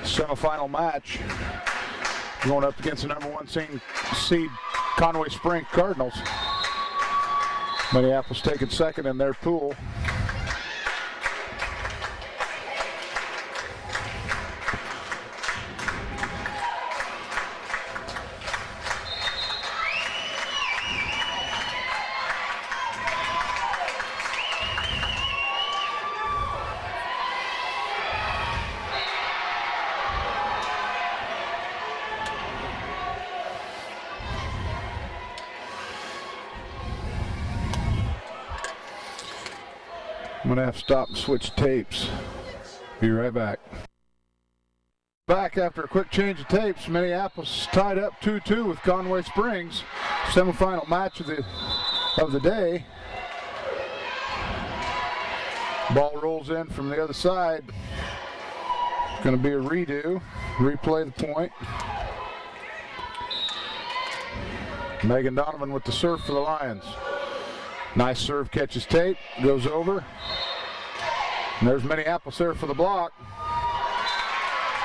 Semifinal match going up against the number 1 seed Conway Springs Cardinals. Minneapolis taking second in their pool. I'm going to have to stop and switch tapes. Be right back. Back after a quick change of tapes. Minneapolis tied up 2-2 with Conway Springs. Semifinal match of the day. Ball rolls in from the other side. It's going to be a redo. Replay the point. Megan Donovan with the serve for the Lions. Nice serve, catches tape, goes over. And there's Minneapolis there for the block.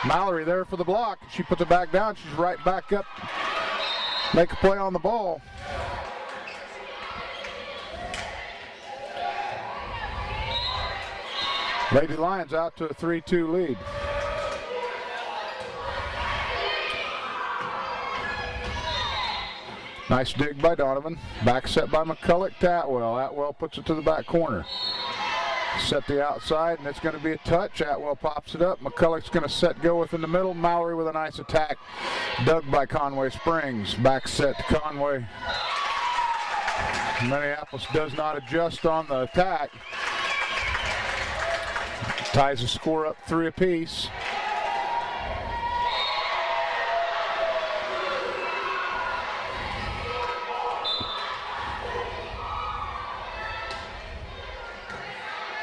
Mallory there for the block. She puts it back down. She's right back up. Make a play on the ball. Lady Lions out to a 3-2 lead. Nice dig by Donovan. Back set by McCulloch to Atwell. Atwell puts it to the back corner. Set the outside, and it's going to be a touch. Atwell pops it up. McCulloch's going to set go within the middle. Mallory with a nice attack. Dug by Conway Springs. Back set to Conway. Minneapolis does not adjust on the attack. Ties the score up 3 apiece.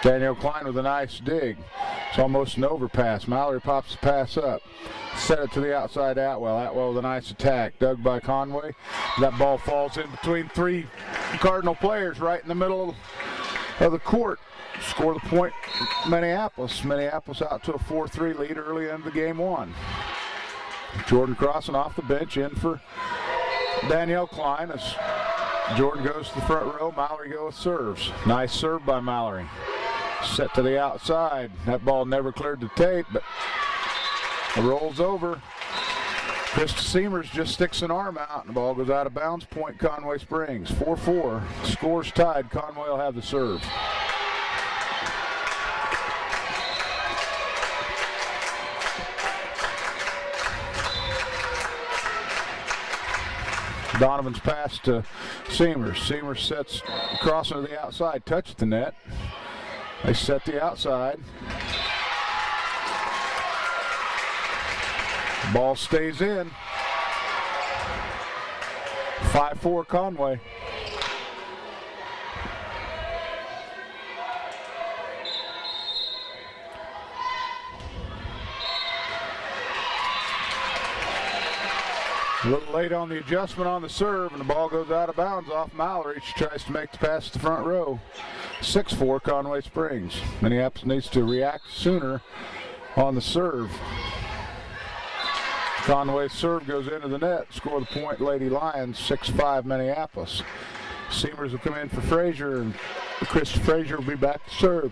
Danielle Klein with a nice dig. It's almost an overpass. Mallory pops the pass up. Set it to the outside Atwell. Atwell with a nice attack. Dug by Conway. That ball falls in between 3 Cardinal players right in the middle of the court. Score the point, Minneapolis. Minneapolis out to a 4-3 lead early into game 1. Jordan crossing off the bench in for Danielle Klein as Jordan goes to the front row. Mallory goes serves. Nice serve by Mallory. Set to the outside. That ball never cleared the tape, but it rolls over. Krista Seamers just sticks an arm out, and the ball goes out of bounds. Point Conway Springs. 4-4. Score's tied. Conway will have the serve. Donovan's pass to Seamers. Seamers sets crossing to the outside. Touch the net. They set the outside. Ball stays in. 5-4 Conway. A little late on the adjustment on the serve, and the ball goes out of bounds off Mallory. She tries to make the pass to the front row. 6-4 Conway Springs. Minneapolis needs to react sooner on the serve. Conway's serve goes into the net. Score the point, Lady Lions. 6-5 Minneapolis. Seamers will come in for Frazier, and Chris Frazier will be back to serve.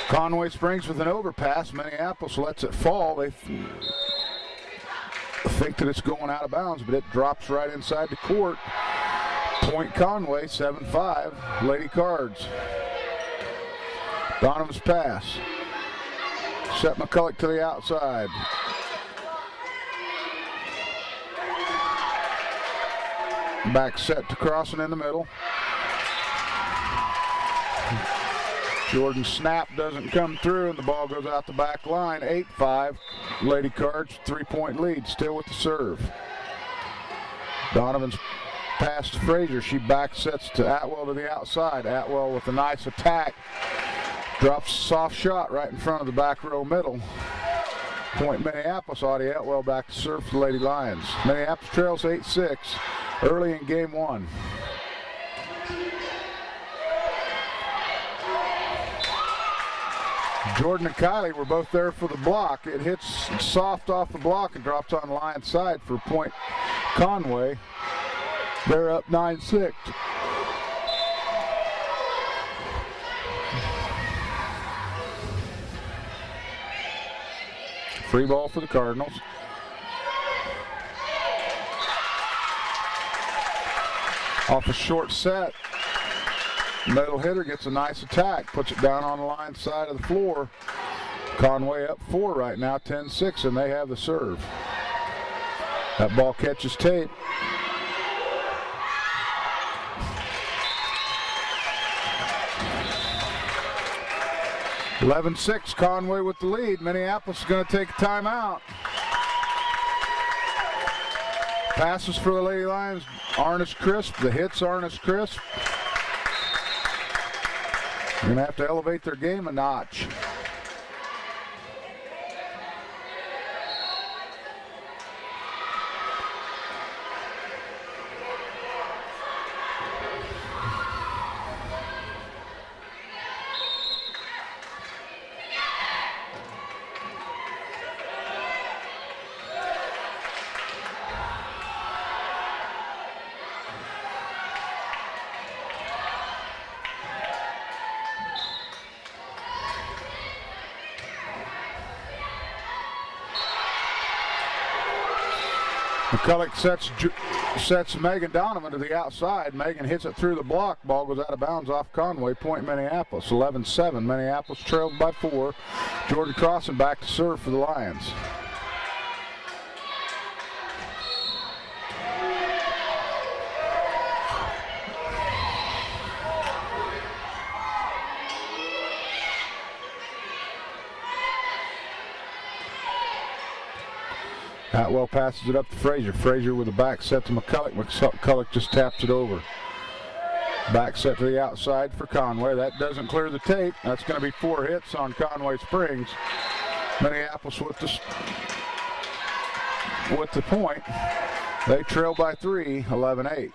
Conway Springs with an overpass. Minneapolis lets it fall. They think that it's going out of bounds, but it drops right inside the court. Point Conway, 7-5. Lady Cards. Donovan's pass. Set McCulloch to the outside. Back set to crossing in the middle. Jordan's snap doesn't come through, and the ball goes out the back line. 8-5. Lady Cards, 3-point lead, still with the serve. Donovan's pass to Frazier. She back sets to Atwell to the outside. Atwell with a nice attack. Drops a soft shot right in front of the back row middle. Point Minneapolis. Audie Atwell back to serve for the Lady Lions. Minneapolis trails 8-6 early in game one. Jordan and Kylie were both there for the block. It hits soft off the block and drops on the Lions side for Point Conway. They're up 9-6. Free ball for the Cardinals. Off a short set. Middle hitter gets a nice attack, puts it down on the line side of the floor. Conway up 4 right now, 10-6, and they have the serve. That ball catches tape. (11-6), Conway with the lead. Minneapolis is going to take a timeout. Passes for the Lady Lions aren't as crisp. The hits aren't as crisp. They're going to have to elevate their game a notch. McCulloch sets Megan Donovan to the outside. Megan hits it through the block. Ball goes out of bounds off Conway. Point Minneapolis. 11-7. Minneapolis trailed by 4. Jordan Crossan back to serve for the Lions. Atwell passes it up to Frazier. Frazier with a back set to McCulloch. McCulloch just taps it over. Back set to the outside for Conway. That doesn't clear the tape. That's going to be 4 hits on Conway Springs. Minneapolis with the point. They trail by 3, 11-8.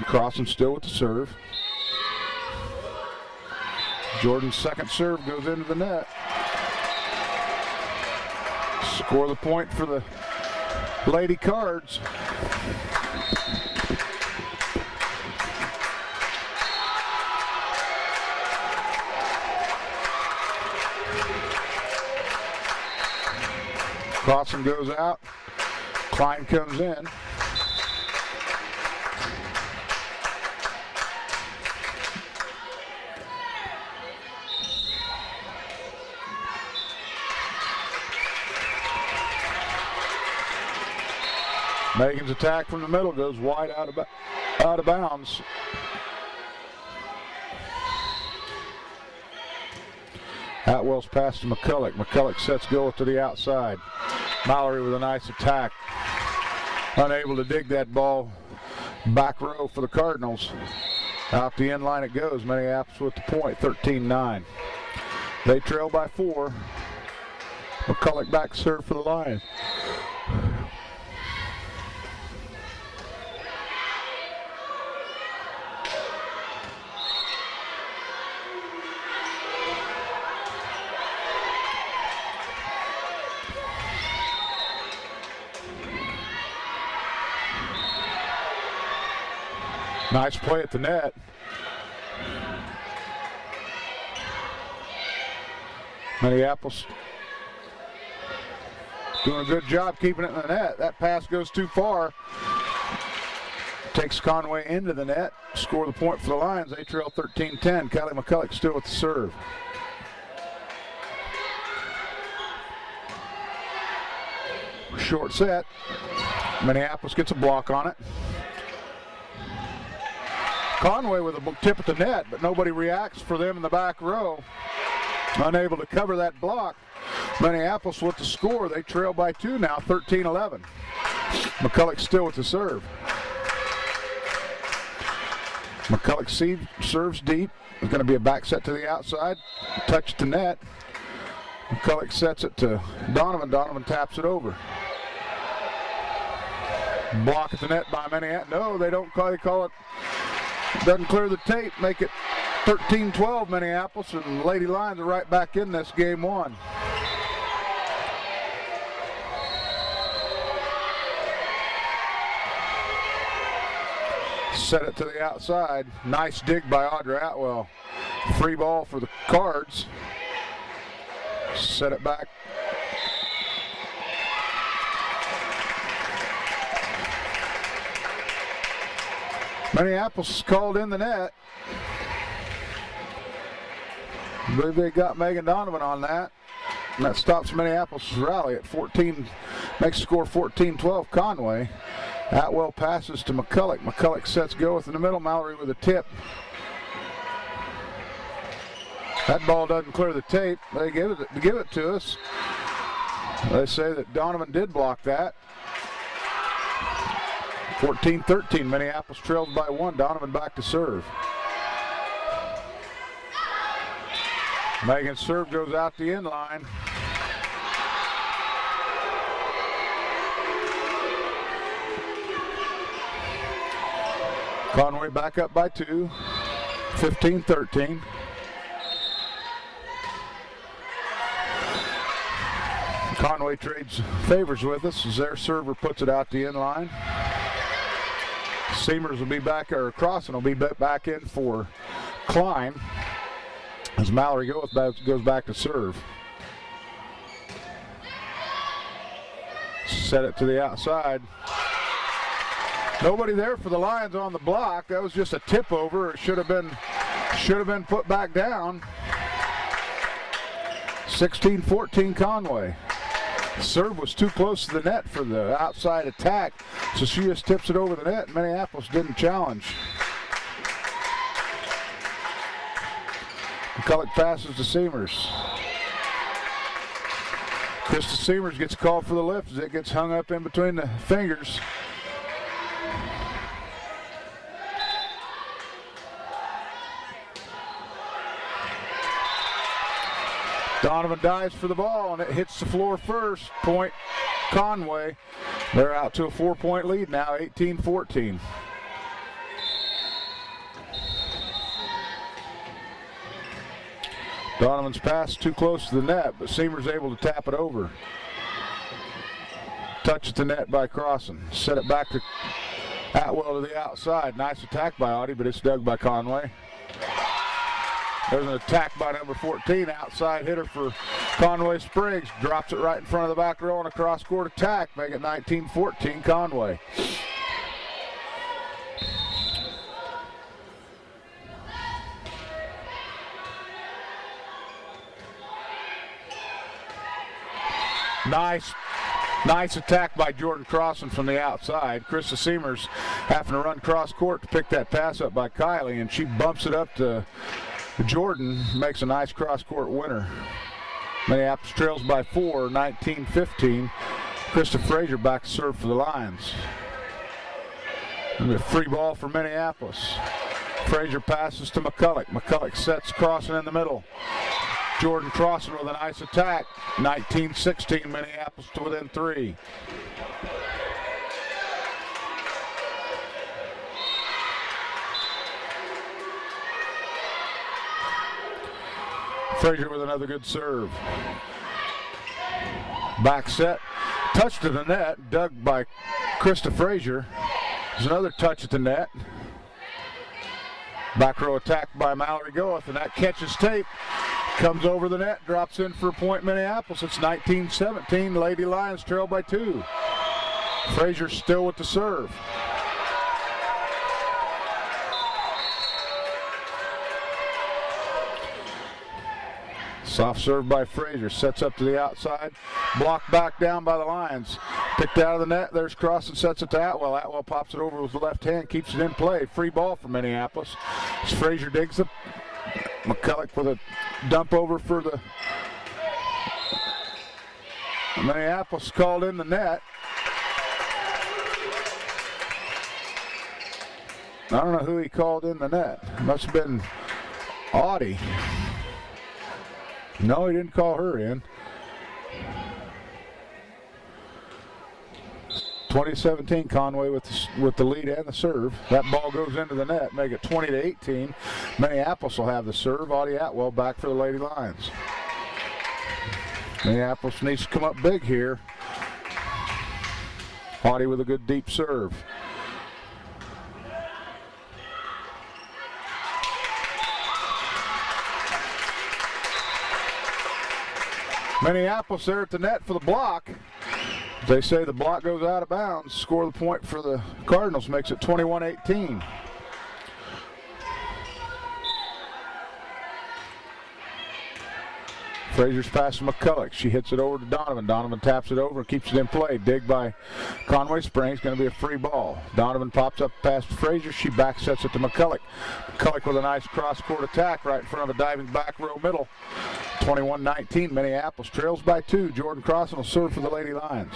Crossan still with the serve. Jordan's second serve goes into the net. Score the point for the Lady Cards. Crossan goes out. Klein comes in. Megan's attack from the middle goes wide out of bounds. Atwell's pass to McCulloch. McCulloch sets goal to the outside. Mallory with a nice attack. Unable to dig that ball back row for the Cardinals. Out the end line it goes. Minneapolis with the point, 13-9. They trail by 4. McCulloch back serve for the Lions. Nice play at the net. Minneapolis doing a good job keeping it in the net. That pass goes too far. Takes Conway into the net. Score the point for the Lions. They trail 13-10. Kylie McCulloch still with the serve. Short set. Minneapolis gets a block on it. Conway with a tip at the net, but nobody reacts for them in the back row. Unable to cover that block. Minneapolis with the score. They trail by 2 now, 13-11. McCulloch still with the serve. McCulloch serves deep. There's going to be a back set to the outside. Touch to net. McCulloch sets it to Donovan. Donovan taps it over. Block at the net by Minneapolis. No, they don't call, they call it. Doesn't clear the tape. Make it 13-12 Minneapolis, and Lady Lions are right back in this game one. Set it to the outside. Nice dig by Audra Atwell. Free ball for the Cards. Set it back. Minneapolis called in the net. I believe they got Megan Donovan on that. And that stops Minneapolis' rally at 14, makes the score 14-12 Conway. Atwell passes to McCulloch. McCulloch sets go in the middle. Mallory with a tip. That ball doesn't clear the tape. They give it to us. They say that Donovan did block that. 14-13, Minneapolis trails by 1. Donovan back to serve. Megan's serve goes out the end line. Conway back up by 2, 15-13. Conway trades favors with us as their server puts it out the end line. Seamers will be back, or Crossan will be back in for Klein as Mallory goes back to serve. Set it to the outside. Nobody there for the Lions on the block. That was just a tip over. It should have been put back down. 16-14 Conway. Serve was too close to the net for the outside attack, so she just tips it over the net. Minneapolis didn't challenge. McCulloch passes to Seamers. Krista Seamers gets called for the lift as it gets hung up in between the fingers. Donovan dives for the ball, and it hits the floor first. Point Conway. They're out to a 4-point lead now, 18-14. Donovan's pass too close to the net, but Seamer's able to tap it over. Touch at the net by Crossan. Set it back to Atwell to the outside. Nice attack by Audie, but it's dug by Conway. There's an attack by number 14, outside hitter for Conway Spriggs. Drops it right in front of the back row on a cross-court attack. Make it 19-14 Conway. Nice attack by Jordan Crossan from the outside. Krista Seamers having to run cross-court to pick that pass up by Kylie, and she bumps it up to Jordan, makes a nice cross-court winner. Minneapolis trails by 4, 19-15. Krista Frazier back to serve for the Lions. And a free ball for Minneapolis. Frazier passes to McCulloch. McCulloch sets Crossan in the middle. Jordan Crossan with a nice attack. 19-16, Minneapolis to within 3. Frazier with another good serve. Back set. Touch to the net. Dug by Krista Frazier. There's another touch at the net. Back row attack by Mallory Goeth, and that catches tape. Comes over the net. Drops in for a point Minneapolis. It's 19-17. Lady Lions trail by 2. Frazier still with the serve. Soft serve by Frazier, sets up to the outside. Blocked back down by the Lions. Picked out of the net, there's Crossan, sets it to Atwell. Atwell pops it over with the left hand, keeps it in play. Free ball for Minneapolis. As Frazier digs it. McCulloch with a dump over for the Minneapolis called in the net. I don't know who he called in the net. Must have been Audie. No, he didn't call her in. 20-17, Conway with the lead and the serve. That ball goes into the net, make it 20-18. Minneapolis will have the serve. Audie Atwell back for the Lady Lions. Minneapolis needs to come up big here. Audie with a good deep serve. Minneapolis there at the net for the block. They say the block goes out of bounds. Score the point for the Cardinals, makes it 21-18. Frazier's pass to McCulloch. She hits it over to Donovan. Donovan taps it over and keeps it in play. Dig by Conway Springs. Going to be a free ball. Donovan pops up past Frazier. She back sets it to McCulloch. McCulloch with a nice cross-court attack right in front of a diving back row middle. 21-19. Minneapolis trails by 2. Jordan Crossan will serve for the Lady Lions.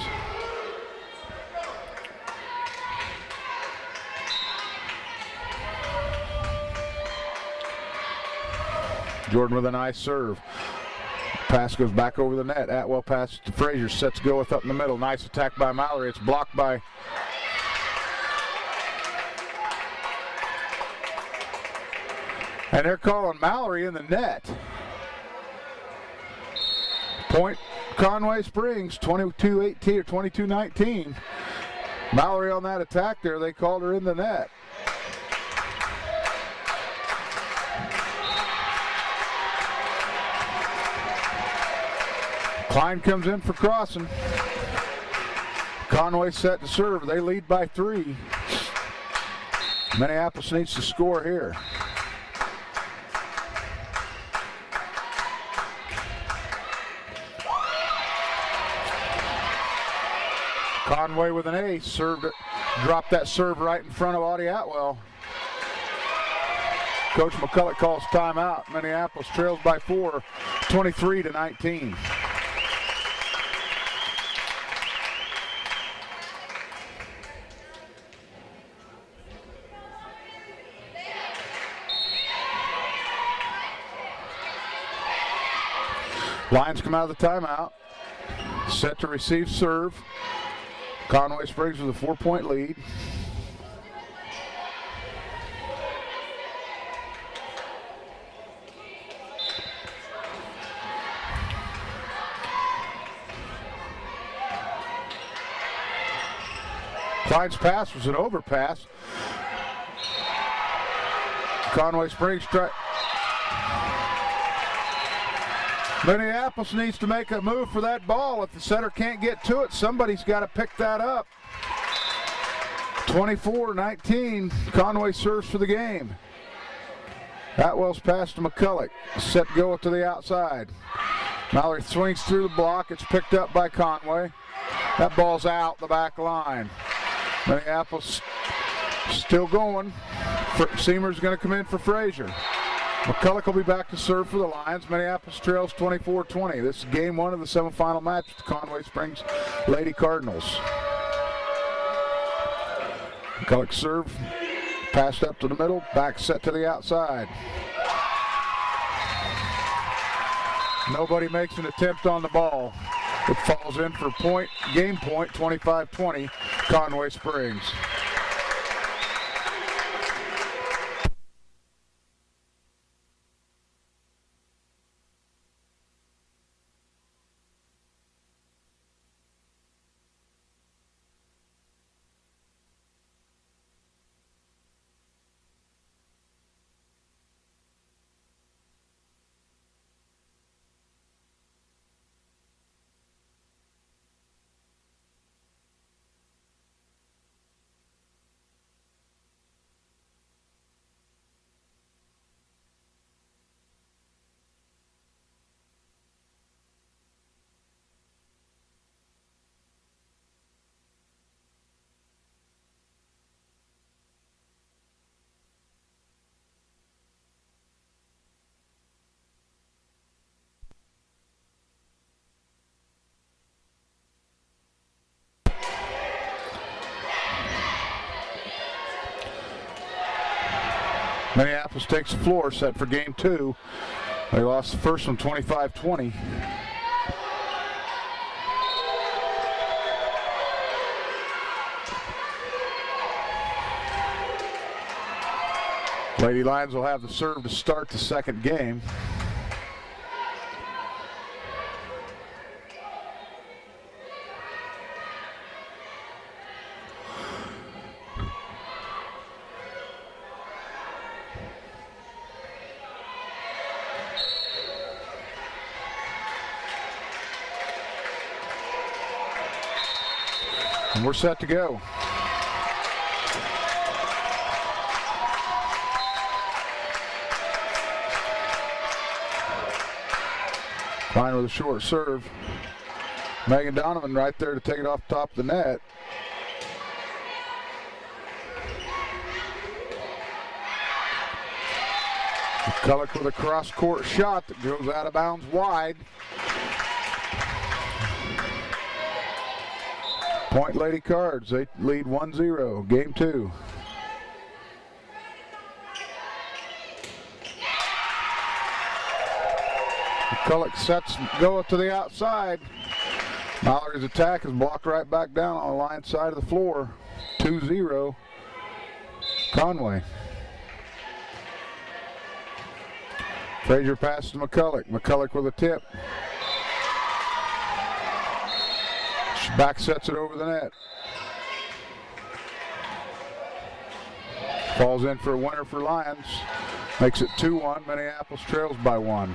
Jordan with a nice serve. Pass goes back over the net. Atwell passes to Frazier. Sets Goeth up in the middle. Nice attack by Mallory. It's blocked by and they're calling Mallory in the net. Point Conway Springs, 22-18 or 22-19. Mallory on that attack there. They called her in the net. Klein comes in for Crossan. Conway set to serve. They lead by 3. Minneapolis needs to score here. Conway with an ace. Served it. Dropped that serve right in front of Audie Atwell. Coach McCulloch calls timeout. Minneapolis trails by 4, 23-19. Lions come out of the timeout. Set to receive serve. Conway Springs with a 4-point lead. Klein's pass was an overpass. Conway Springs try. Minneapolis needs to make a move for that ball. If the setter can't get to it, somebody's got to pick that up. 24-19, Conway serves for the game. Atwell's pass to McCulloch. Set go to the outside. Mallory swings through the block. It's picked up by Conway. That ball's out the back line. Minneapolis still going. Seamer's going to come in for Frazier. McCulloch will be back to serve for the Lions. Minneapolis trails 24-20. This is game 1 of the semifinal match with the Conway Springs Lady Cardinals. McCulloch serve, passed up to the middle, back set to the outside. Nobody makes an attempt on the ball. It falls in for point, game point, 25-20, Conway Springs. Minneapolis takes the floor, set for game 2. They lost the first one 25-20. Lady Lions will have the serve to start the second game. And we're set to go. Klein with a short serve. Megan Donovan right there to take it off the top of the net. McCulloch with a cross-court shot that goes out of bounds wide. Point Lady Cards, they lead 1-0, game 2. McCulloch sets, go to the outside. Mallory's attack is blocked right back down on the line side of the floor. 2-0, Conway. Frazier passes to McCulloch. McCulloch with a tip. She back sets it over the net. Falls in for a winner for Lions. Makes it 2-1. Minneapolis trails by 1.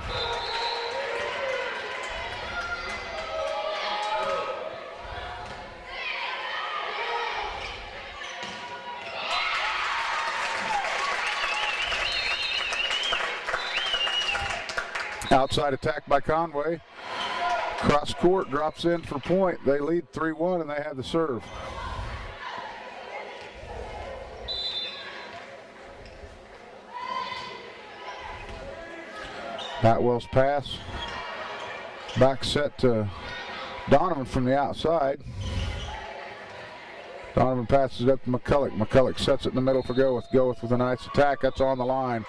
Outside attack by Conway. Cross court, drops in for point. They lead 3-1 and they have the serve. Batwell's pass. Back set to Donovan from the outside. Donovan passes it up to McCulloch. McCulloch sets it in the middle for Goeth. Goeth with a nice attack. That's on the line.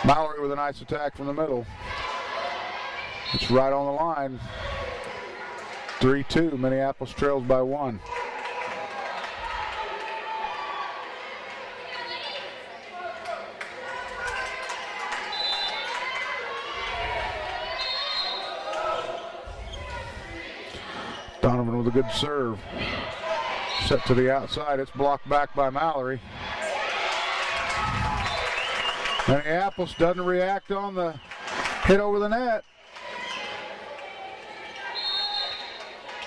Mallory with a nice attack from the middle. It's right on the line. 3-2. Minneapolis trails by 1. Donovan with a good serve. Set to the outside. It's blocked back by Mallory. Minneapolis doesn't react on the hit over the net.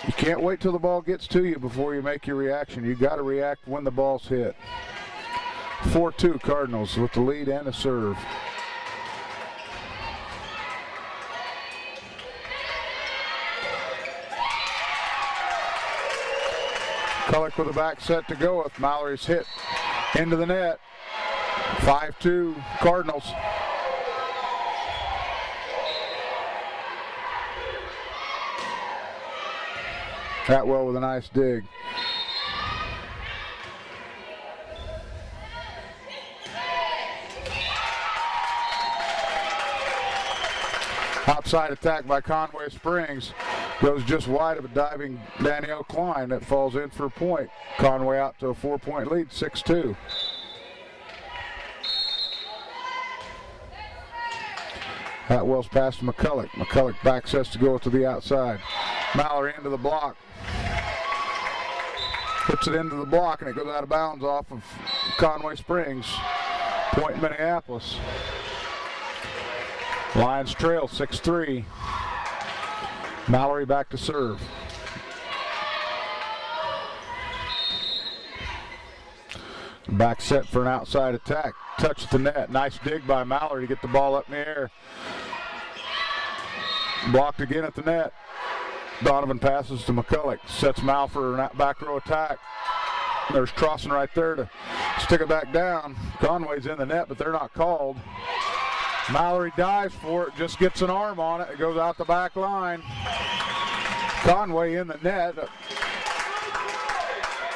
You can't wait till the ball gets to you before you make your reaction. You got to react when the ball's hit. 4-2 Cardinals with the lead and a serve. Culloch with a back set to go with Mallory's hit into the net. 5-2 Cardinals. Atwell with a nice dig. Outside attack by Conway Springs. Goes just wide of a diving Danielle Klein that falls in for a point. Conway out to a 4-point lead, 6-2. Atwell's pass to McCulloch. McCulloch back sets to go to the outside. Mallory into the block. Puts it into the block and it goes out of bounds off of Conway Springs. Point Minneapolis. Lions trail 6-3. Mallory back to serve. Back set for an outside attack. Touch the net. Nice dig by Mallory to get the ball up in the air. Blocked again at the net. Donovan passes to McCulloch. Sets Mal for a back row attack. There's Trosson right there to stick it back down. Conway's in the net, but they're not called. Mallory dives for it, just gets an arm on it. It goes out the back line. Conway in the net.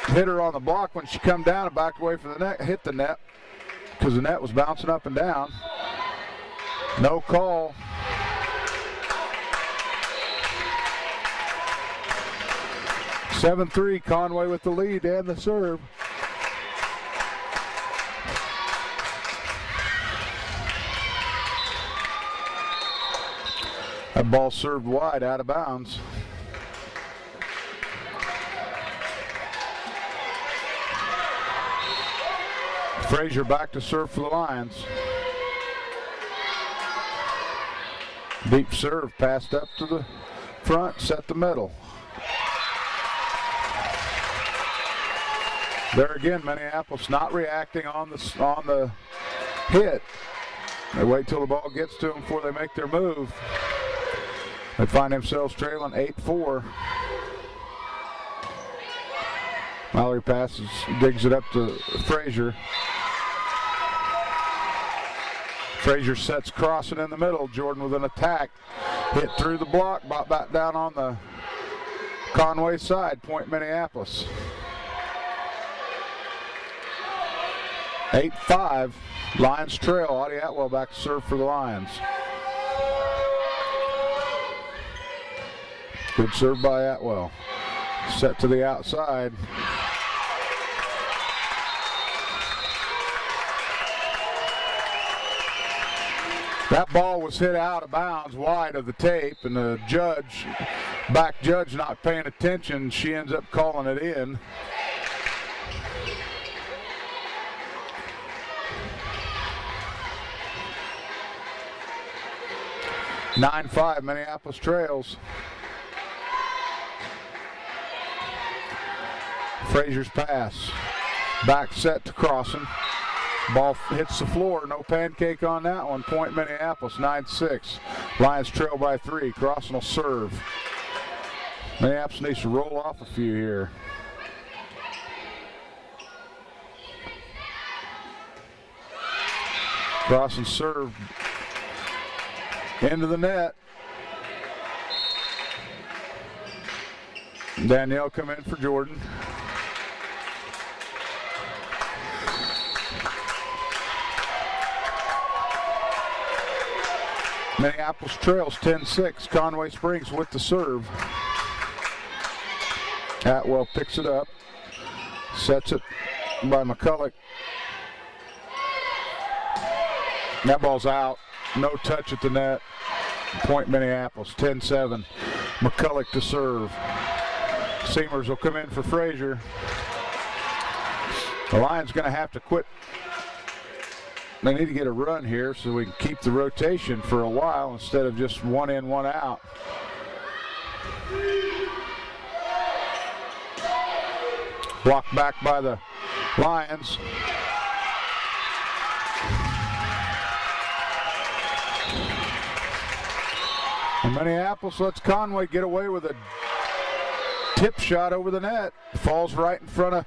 Hit her on the block when she come down and backed away from the net. Hit the net because the net was bouncing up and down. No call. (7-3) Conway with the lead and the serve. That ball served wide, out of bounds. Frazier back to serve for the Lions. Deep serve, passed up to the front, set the middle. There again, Minneapolis not reacting on the hit. They wait till the ball gets to them before they make their move. They find themselves trailing 8-4. Mallory passes, digs it up to Frazier. Frazier sets crossing in the middle. Jordan with an attack. Hit through the block, brought back down on the Conway side. Point Minneapolis. 8-5. Lions trail. Audie Atwell back to serve for the Lions. Good serve by Atwell. Set to the outside. That ball was hit out of bounds wide of the tape, and the back judge not paying attention. She ends up calling it in. (9-5) Minneapolis trails. Frazier's pass. Back set to Crossan. Ball hits the floor. No pancake on that one. Point Minneapolis, 9-6. Lions trail by 3. Crossan will serve. Minneapolis needs to roll off a few here. Crossan serve into the net. Danielle come in for Jordan. Minneapolis trails 10-6. Conway Springs with the serve. Atwell picks it up. Sets it by McCulloch. That ball's out. No touch at the net. Point Minneapolis, 10-7. McCulloch to serve. Seamers will come in for Frazier. The Lions going to have to quit. They need to get a run here so we can keep the rotation for a while instead of just one in, one out. Blocked back by the Lions. And Minneapolis lets Conway get away with a tip shot over the net. Falls right in front of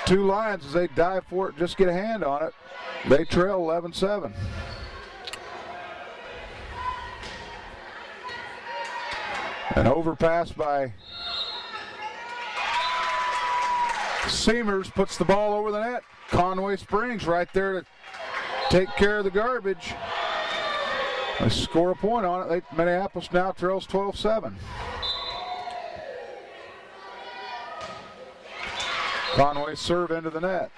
two Lions as they dive for it, just get a hand on it. They trail 11-7. An overpass by Seamers puts the ball over the net. Conway Springs right there to take care of the garbage. They score a point on it. Minneapolis now trails 12-7. Conway serve into the net.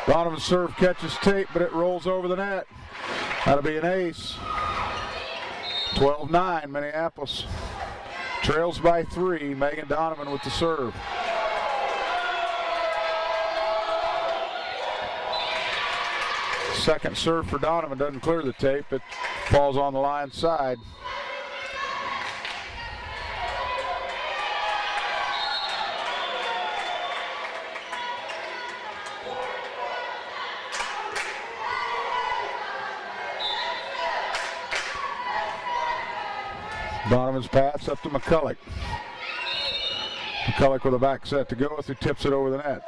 Donovan's serve catches tape, but it rolls over the net. That'll be an ace. 12-9, Minneapolis trails by 3. Megan Donovan with the serve. Second serve for Donovan doesn't clear the tape. It falls on the line side. Donovan's pass up to McCulloch. McCulloch with a back set to go with, who tips it over the net.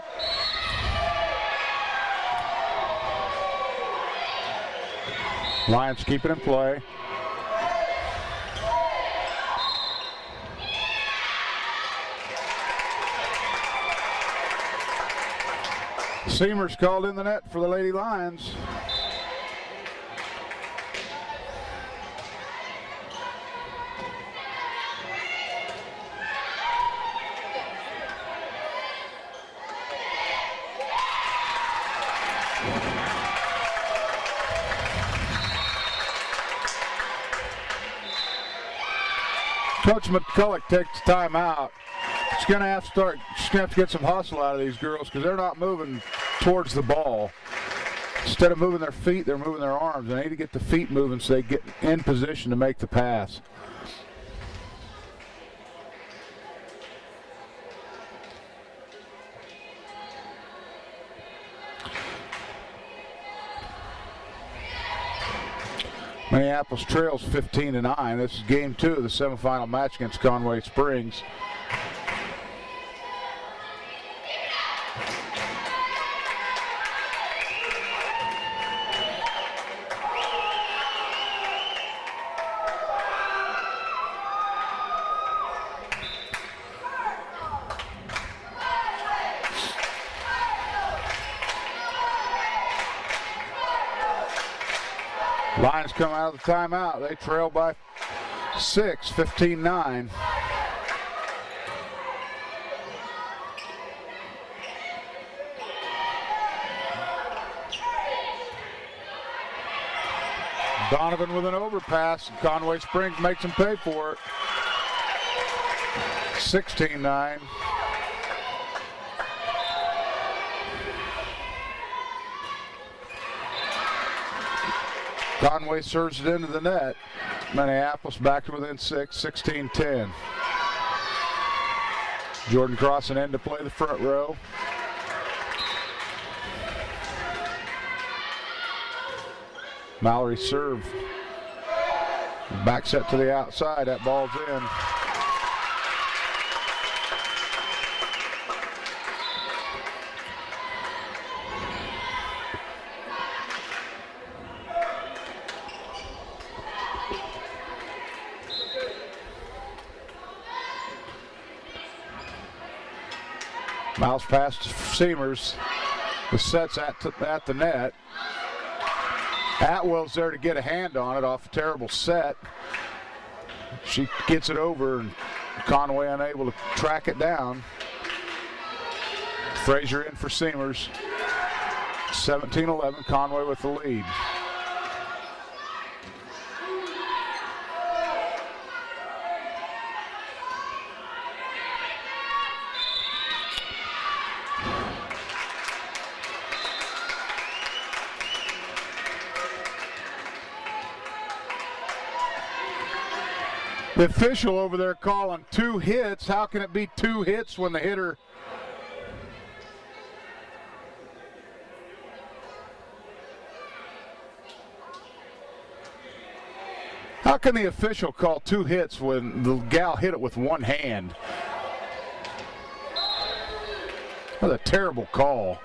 Lions keep it in play. Seamers called in the net for the Lady Lions. Coach McCulloch takes timeout. She's going to have to get some hustle out of these girls because they're not moving towards the ball. Instead of moving their feet, they're moving their arms. They need to get the feet moving so they get in position to make the pass. Minneapolis trails 15-9. This is game 2 of the semifinal match against Conway Springs. Lions come out of the timeout. They trail by 6, 15-9. Donovan with an overpass. Conway Springs makes them pay for it. 16-9. Conway serves it into the net. Minneapolis back to within 6, 16-10. Jordan Crossan in to play the front row. Mallory serve. Back set to the outside. That ball's in. Mouse pass to Seamers. The set's at the net. Atwell's there to get a hand on it off a terrible set. She gets it over and Conway unable to track it down. Frazier in for Seamers. 17-11, Conway with the lead. The official over there calling 2 hits. How can it be 2 hits when the hitter? How can the official call 2 hits when the gal hit it with one hand? That's a terrible call.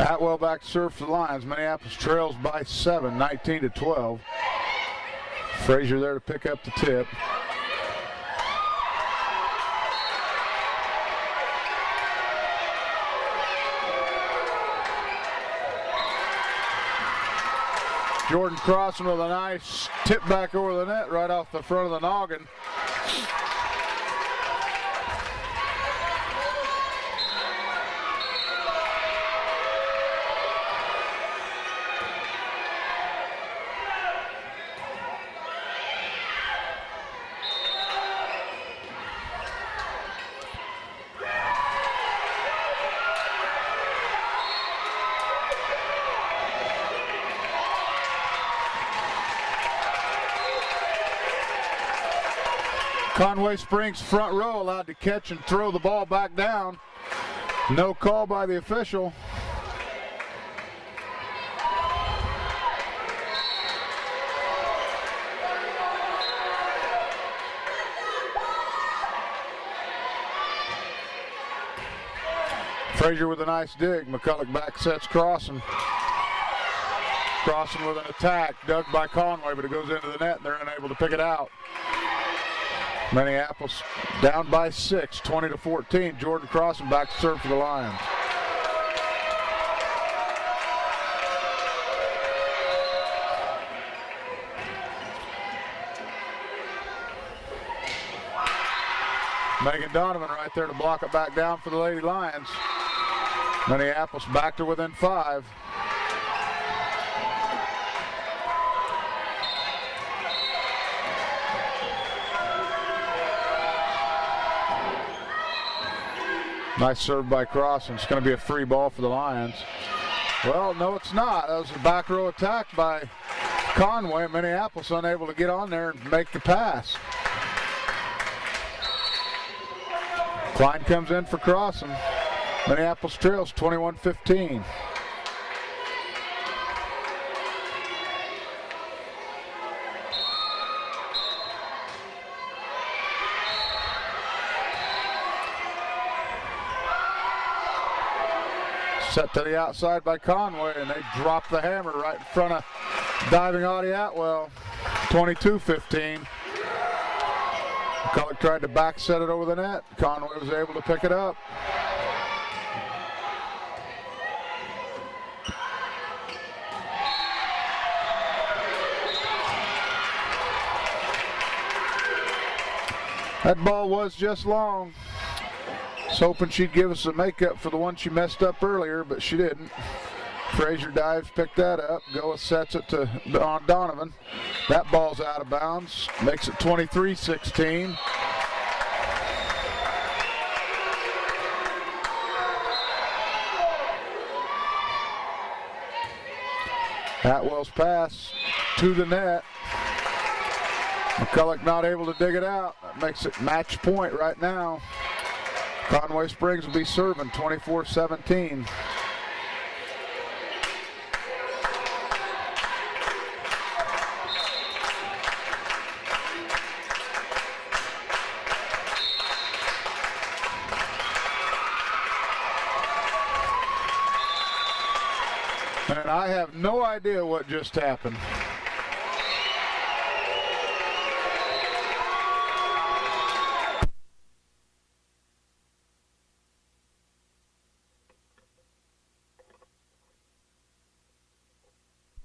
Atwell back to serve for the Lions. Minneapolis trails by 7, 19-12. Frazier there to pick up the tip. Jordan Crossan with a nice tip back over the net right off the front of the noggin. Conway Springs front row allowed to catch and throw the ball back down. No call by the official. Frazier with a nice dig. McCulloch back sets Crossan. Crossing with an attack, dug by Conway, but it goes into the net and they're unable to pick it out. Minneapolis down by 6, 20-14. Jordan Crossing back to serve for the Lions. Megan Donovan right there to block it back down for the Lady Lions. Minneapolis back to within 5. Nice serve by Crossing. It's going to be a free ball for the Lions. Well, no, it's not. That was a back row attack by Conway. Minneapolis unable to get on there and make the pass. Klein comes in for Crossing. Minneapolis trails 21-15. Set to the outside by Conway, and they drop the hammer right in front of diving Audie Atwell. 22-15. McCulloch tried to back set it over the net. Conway was able to pick it up. That ball was just long. Was hoping she'd give us a makeup for the one she messed up earlier, but she didn't. Frazier dives, picked that up. Goa sets it to Donovan. That ball's out of bounds. Makes it 23-16. Atwell's pass to the net. McCulloch not able to dig it out. That makes it match point right now. Conway Springs will be serving 24-17. And I have no idea what just happened.